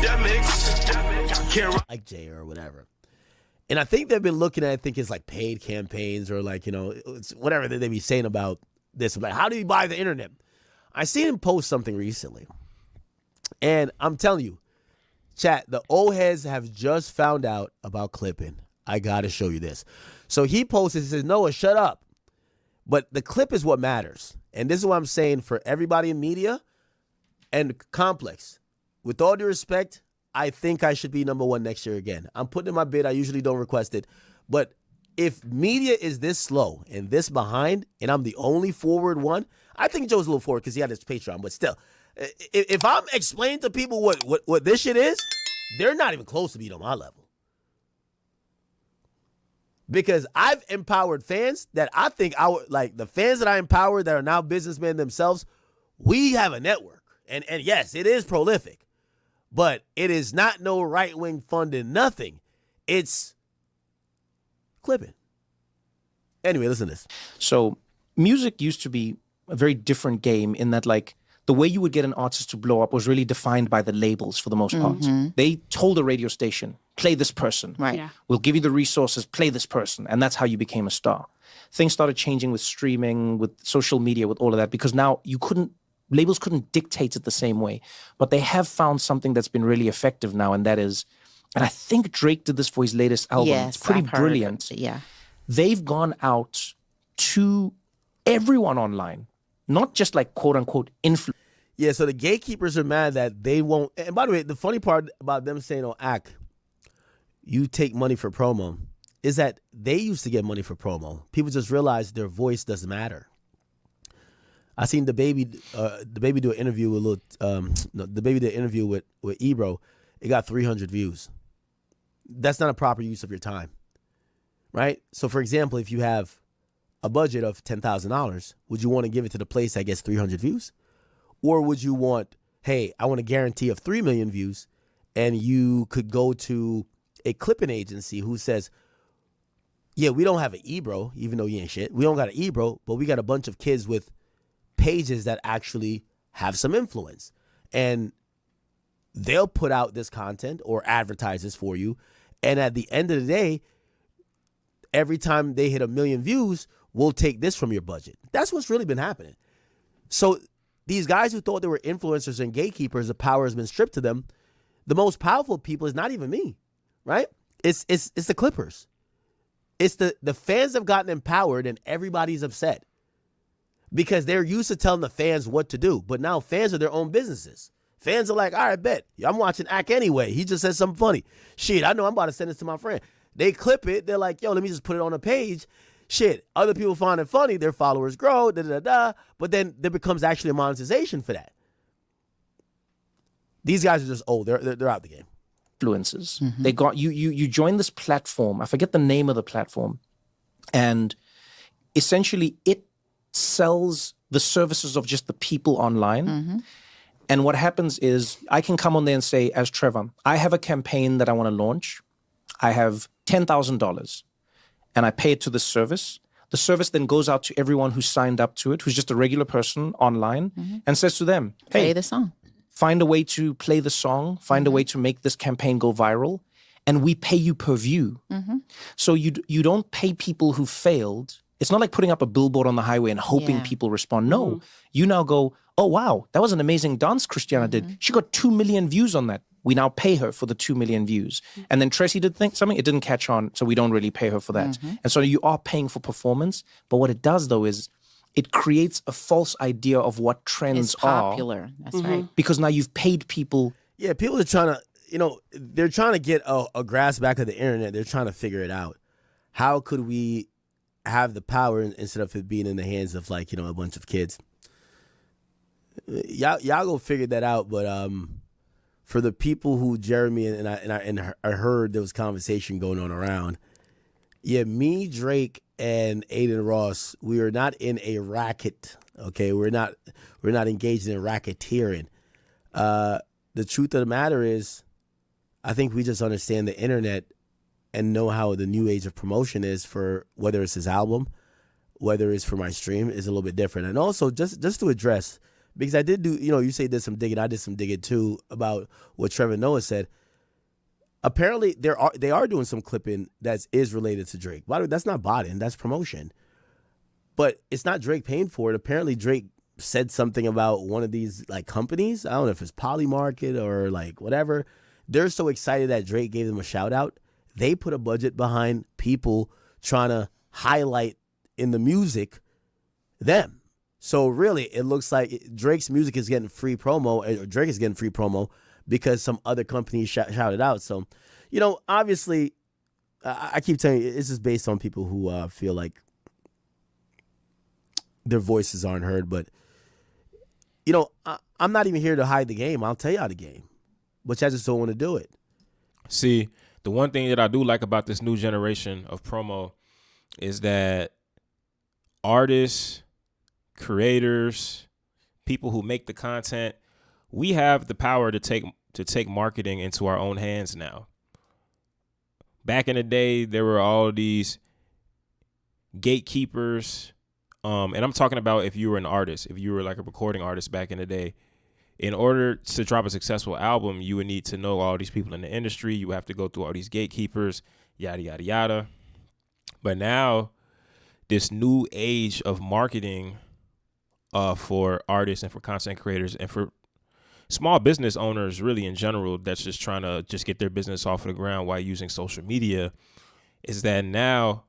Academics. Like Jay or whatever. And I think they've been looking at, I think it's like paid campaigns or like, it's whatever they be saying about this. Like, how do you buy the internet? I seen him post something recently. And I'm telling you, chat, the old heads have just found out about clipping. I got to show you this. So he posted, he says, Noah, shut up. But the clip is what matters. And this is what I'm saying for everybody in media and Complex. With all due respect, I think I should be number one next year again. I'm putting in my bid. I usually don't request it. But if media is this slow and this behind, and I'm the only forward one, I think Joe's a little forward because he had his Patreon. But still, if I'm explaining to people what this shit is, they're not even close to being on my level. Because I've empowered fans that I think the fans that I empowered that are now businessmen themselves, we have a network. And yes, it is prolific. But it is not no right-wing funding, nothing. It's clipping. Anyway, listen to this. So music used to be a very different game in that, like, the way you would get an artist to blow up was really defined by the labels for the most part. They told a radio station, play this person. Right. Yeah. We'll give you the resources, play this person. And that's how you became a star. Things started changing with streaming, with social media, with all of that, because now labels couldn't dictate it the same way. But they have found something that's been really effective now, and that is, and I think Drake did this for his latest album. Yes, it's pretty I've heard brilliant. it. Yeah. They've gone out to everyone online, not just like quote unquote influencers. Yeah, so the gatekeepers are mad that they won't. And by the way, the funny part about them saying, oh, you take money for promo, is that they used to get money for promo. People just realized their voice doesn't matter. I seen the baby do an interview with with Ebro. It got 300 views. That's not a proper use of your time, right? So, for example, if you have a budget of $10,000, would you want to give it to the place that gets 300 views? Or would you want, hey, I want a guarantee of 3 million views, and you could go to a clipping agency who says, yeah, we don't have an Ebro, even though you ain't shit. We don't got an Ebro, but we got a bunch of kids with pages that actually have some influence. And they'll put out this content or advertise this for you. And at the end of the day, every time they hit 1 million views, we'll take this from your budget. That's what's really been happening. So these guys who thought they were influencers and gatekeepers, the power has been stripped to them. The most powerful people is not even me, right? It's the Clippers. It's the fans have gotten empowered and everybody's upset because they're used to telling the fans what to do. But now fans are their own businesses. Fans are like, all right, bet. I'm watching Ak anyway. He just said something funny. Shit, I know I'm about to send this to my friend. They clip it. They're like, yo, let me just put it on a page. Shit, other people find it funny. Their followers grow, da-da-da-da. But then there becomes actually a monetization for that. These guys are just old. They're out the game. Influencers. They got you join this platform. I forget the name of the platform. And essentially it sells the services of just the people online. And what happens is I can come on there and say, as Trevor, I have a campaign that I want to launch. I have $10,000 and I pay it to the service. The service then goes out to everyone who's signed up to it, who's just a regular person online, and says to them, hey, play the song. Find a way to play the song, find a way to make this campaign go viral, and we pay you per view. So you don't pay people who failed. It's not like putting up a billboard on the highway and hoping people respond. No, you now go, oh, wow, that was an amazing dance Christiana did. She got 2 million views on that. We now pay her for the 2 million views. And then Tracy did something, it didn't catch on, so we don't really pay her for that. And so you are paying for performance. But what it does, though, is it creates a false idea of what trends it's popular. That's right. Because now you've paid people. Yeah, people are trying to, they're trying to get a grasp back of the internet. They're trying to figure it out. How could we have the power instead of it being in the hands of a bunch of kids? Y'all go figure that out. But for the people who Jeremy and I heard there was conversation going on around. Yeah, me, Drake, and Aiden Ross, we are not in a racket. Okay, we're not engaged in racketeering. The truth of the matter is, I think we just understand the internet and know how the new age of promotion is for whether it's his album, whether it's for my stream, is a little bit different. And also, just to address, because I did do, you say did some digging. I did some digging too about what Trevor Noah said. Apparently, they are doing some clipping that is related to Drake. By the way, that's not botting, that's promotion. But it's not Drake paying for it. Apparently, Drake said something about one of these like companies. I don't know if it's Polymarket or like whatever. They're so excited that Drake gave them a shout out. They put a budget behind people trying to highlight in the music them. So really, it looks like Drake's music is getting free promo, or Drake is getting free promo because some other company shouted out. So, obviously, I keep telling you, this is based on people who feel like their voices aren't heard. But, I'm not even here to hide the game. I'll tell y'all the game, but I just don't want to do it. See, the one thing that I do like about this new generation of promo is that artists, creators, people who make the content, we have the power to take marketing into our own hands now. Back in the day, there were all these gatekeepers, and I'm talking about if you were an artist, if you were like a recording artist back in the day. In order to drop a successful album, you would need to know all these people in the industry. You would have to go through all these gatekeepers, yada, yada, yada. But now, this new age of marketing for artists and for content creators and for small business owners really in general that's just trying to just get their business off of the ground while using social media is that now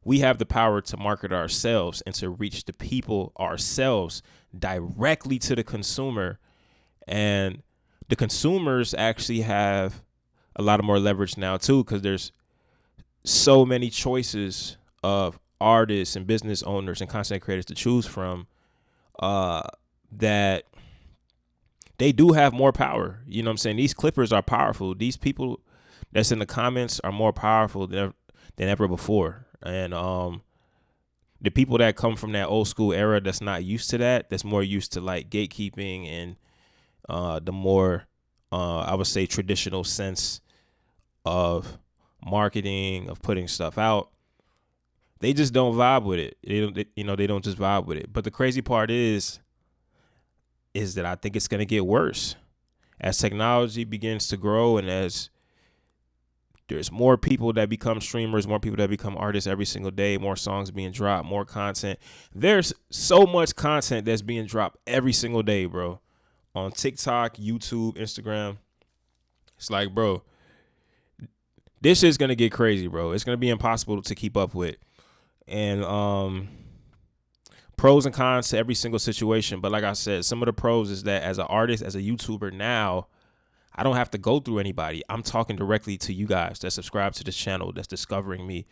we have the power to market ourselves and to reach the people ourselves directly to the consumer. And the consumers actually have a lot of more leverage now too, because there's so many choices of artists and business owners and content creators to choose from that they do have more power. You know what I'm saying? These clippers are powerful. These people that's in the comments are more powerful than ever before. And the people that come from that old school era that's not used to that, that's more used to like gatekeeping and the more, I would say, traditional sense of marketing, of putting stuff out, they just don't vibe with it. They don't just vibe with it. But the crazy part is that I think it's going to get worse as technology begins to grow and as there's more people that become streamers, more people that become artists every single day, more songs being dropped, more content. There's so much content that's being dropped every single day, bro. On TikTok, YouTube, Instagram. It's like, bro, this is going to get crazy, bro. It's going to be impossible to keep up with. And pros and cons to every single situation. But like I said, some of the pros is that as an artist, as a YouTuber now, I don't have to go through anybody. I'm talking directly to you guys that subscribe to this channel, that's discovering me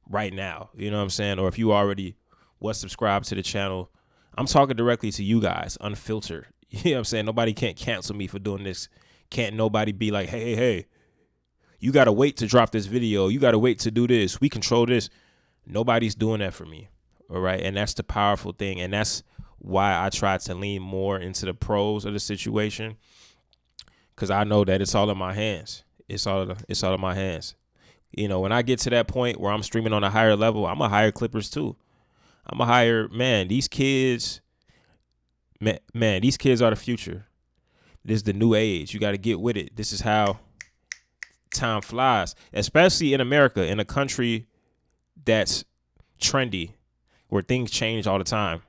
right now. You know what I'm saying? Or if you already was subscribed to the channel, I'm talking directly to you guys, unfiltered. You know what I'm saying? Nobody can't cancel me for doing this. Can't nobody be like, hey, you got to wait to drop this video. You got to wait to do this. We control this. Nobody's doing that for me. All right. And that's the powerful thing. And that's why I try to lean more into the pros of the situation. Because I know that it's all in my hands. It's all in my hands. You know, when I get to that point where I'm streaming on a higher level, I'm going to hire clippers too. I'm going to hire, these kids, these kids are the future. This is the new age. You got to get with it. This is how time flies, especially in America, in a country that's trendy, where things change all the time.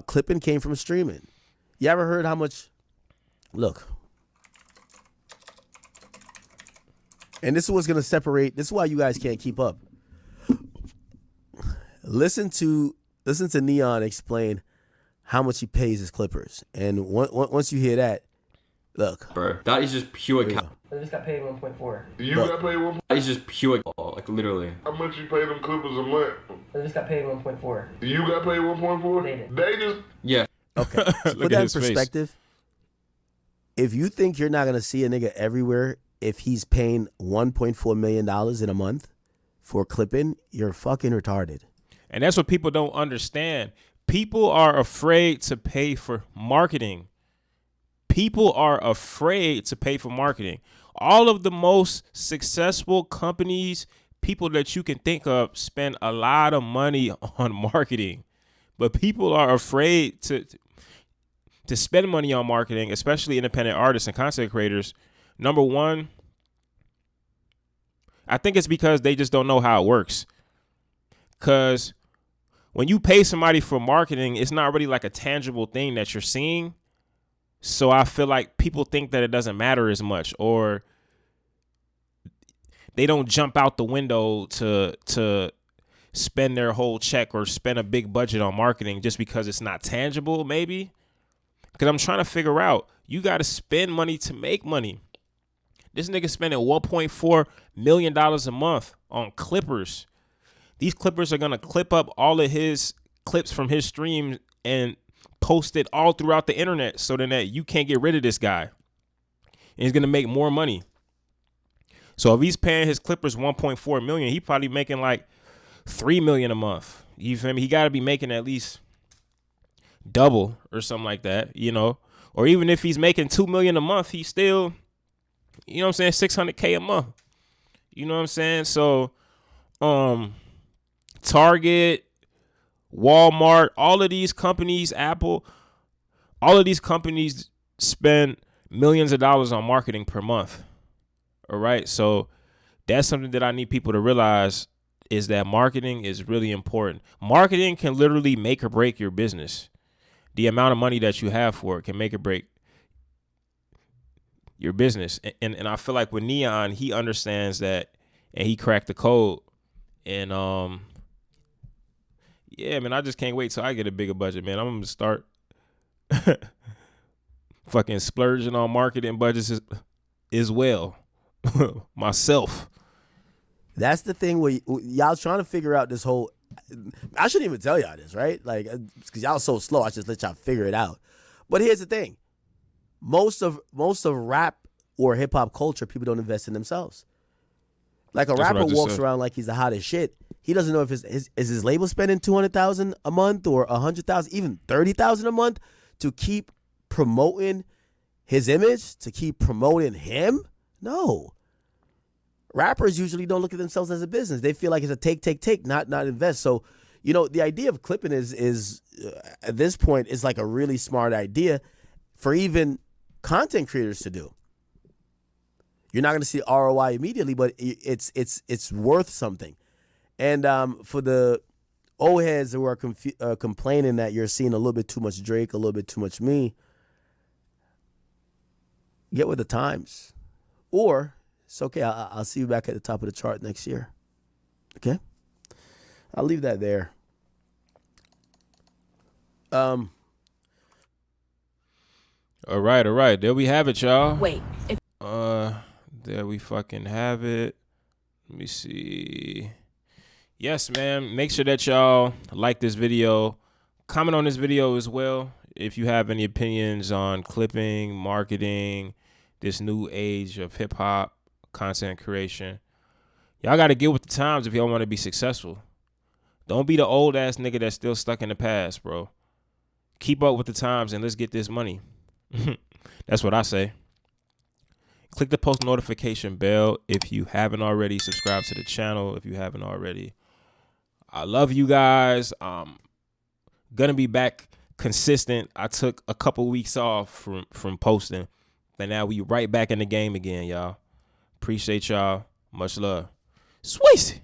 Clipping came from streaming. You ever heard how much? Look, and this is what's gonna separate. This is why you guys can't keep up. Listen to Neon explain how much he pays his clippers, and once you hear that, look, bro, that is just pure. I just got paid 1.4. You got paid 1.4? That is just pure, like literally. How much you pay them clippers a month? I just got paid 1.4. You got paid 1.4? They just... Yeah. Okay. Put that in perspective. If you think you're not going to see a nigga everywhere if he's paying $1.4 million in a month for clipping, you're fucking retarded. And that's what people don't understand. People are afraid to pay for marketing. People are afraid to pay for marketing. All of the most successful companies, people that you can think of, spend a lot of money on marketing. But people are afraid to spend money on marketing, especially independent artists and content creators. Number one, I think it's because they just don't know how it works. Because when you pay somebody for marketing, it's not really like a tangible thing that you're seeing. So I feel like people think that it doesn't matter as much, or they don't jump out the window to spend their whole check or spend a big budget on marketing just because it's not tangible, maybe. Because I'm trying to figure out, you got to spend money to make money. This nigga spending $1.4 million a month on clippers. These clippers are going to clip up all of his clips from his stream and post it all throughout the internet so then that you can't get rid of this guy. And he's going to make more money. So if he's paying his clippers $1.4 million, he probably making like $3 million a month. You feel me? He got to be making at least double or something like that, you know? Or even if he's making $2 million a month, he's still, you know what I'm saying, $600K a month. You know what I'm saying? So, Target, Walmart, all of these companies, Apple, all of these companies spend millions of dollars on marketing per month. All right. So that's something that I need people to realize, is that marketing is really important. Marketing can literally make or break your business. The amount of money that you have for it can make or break your business. And I feel like with Neon, he understands that, and he cracked the code. And yeah, man, I just can't wait till I get a bigger budget, man. I'm gonna start fucking splurging on marketing budgets as well. Myself. That's the thing where y'all trying to figure out this whole. I shouldn't even tell y'all this, right? Like, because y'all so slow, I just let y'all figure it out. But here's the thing: most of rap or hip hop culture, people don't invest in themselves. Like a rapper walks around like he's the hottest shit. He doesn't know if his label spending $200,000 a month or $100,000, even $30,000 a month to keep promoting his image, to keep promoting him. No. Rappers usually don't look at themselves as a business. They feel like it's a take, not invest. So, you know, the idea of clipping is at this point is like a really smart idea for even content creators to do. You're not going to see ROI immediately, but it's worth something. And for the old heads who are complaining that you're seeing a little bit too much Drake, a little bit too much me, get with the times. Or it's okay. I'll see you back at the top of the chart next year. Okay? I'll leave that there. All right. There we have it, y'all. Wait. There we fucking have it. Let me see. Yes, man. Make sure that y'all like this video. Comment on this video as well if you have any opinions on clipping, marketing, this new age of hip hop content creation. Y'all got to get with the times if y'all want to be successful. Don't be the old ass nigga that's still stuck in the past, bro. Keep up with the times and let's get this money. That's what I say. Click the post notification bell if you haven't already. Subscribe to the channel if you haven't already. I love you guys. Gonna be back consistent. I took a couple weeks off from posting, but now we right back in the game again, y'all. Appreciate y'all. Much love. Sweet.